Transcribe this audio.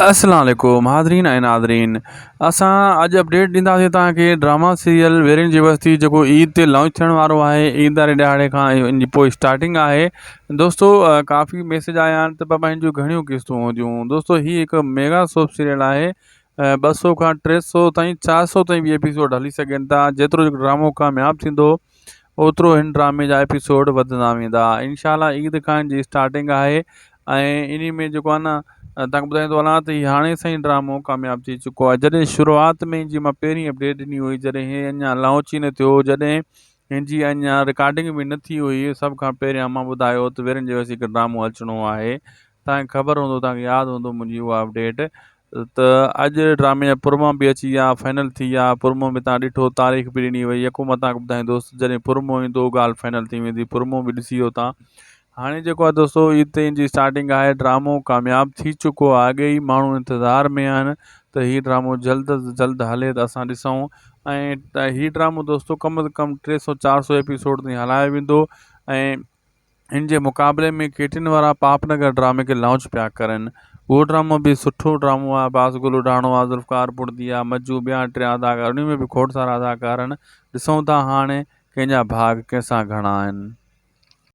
अस्सलाम वालेकुम हाज़रीन ऐं नाज़रीन। असां अॼु अपडेट ॾींदासीं तव्हांखे ड्रामा सीरियल वीरन जी बस्ती जेको ईद ते लॉन्च थियण वारो आहे। ईद वारे ॾियारे खां इन जी पोइ स्टार्टिंग आहे। दोस्तो काफ़ी मैसेज आया आहिनि त पापा हिन जूं घणियूं क़िस्तूं हूंदियूं। दोस्तो हीअ हिकु मेगा सोप सीरियल आहे। 200 खां 300 ताईं 400 ताईं बि एपिसोड हली सघनि था। जेतिरो ड्रामो कामयाबु थींदो ओतिरो हिन ड्रामे जा एपिसोड वधंदा वेंदा। इंशाल्लाह ईद खां हिन जी स्टार्टिंग आहे ऐं इन में जेको आहे न तव्हांखे ॿुधाईंदो हलां त हीउ हाणे साईं ड्रामो कामयाबु थी चुको आहे। जॾहिं शुरूआति में जी मां पहिरीं अपडेट ॾिनी हुई, जॾहिं हीअ अञा लॉन्च ई न थियो, जॾहिं हिन जी अञा रिकॉर्डिंग बि न थी हुई, सभ खां पहिरियां मां ॿुधायो त वीरन जी बस्ती हिकु ड्रामो अचिणो आहे। तव्हांखे ख़बर हूंदो, तव्हांखे यादि हूंदो मुंहिंजी उहा अपडेट। त अॼु ड्रामे जा प्रोमो बि अची विया, फाइनल थी विया। प्रोमो में तव्हां ॾिठो, तारीख़ बि ॾिनी वई। यको मां तव्हांखे ॿुधाईंदुसि जॾहिं प्रोमो ईंदो ॻाल्हि फाइनल थी वेंदी। प्रोमो बि ॾिसी वियो तव्हां। हाणे जेको आहे दोस्तो ईद ते इन जी स्टार्टिंग आहे। ड्रामो कामयाबु थी चुको आहे। अॻे ई माण्हू इंतज़ार में आहिनि त हीउ ड्रामो जल्द अज़ जल्द हले त असां ॾिसूं। ऐं हीउ ड्रामो दोस्तो कम अज़ कम 300-400 एपिसोड ताईं हलायो वेंदो। ऐं हिन जे मुक़ाबले में केटिन वारा पापनगर ड्रामे खे लॉन्च पिया करनि। उहो ड्रामो बि सुठो ड्रामो आहे। बाज़ उडाणो आहे, ज़ुल्फ़कार पुरदी आहे, मज्जू, ॿिया टिया अदाकार, उन में बि खोड़ सारा अदाकार आहिनि। ॾिसूं था हाणे कंहिंजा भाग कंहिंसां घणा आहिनि।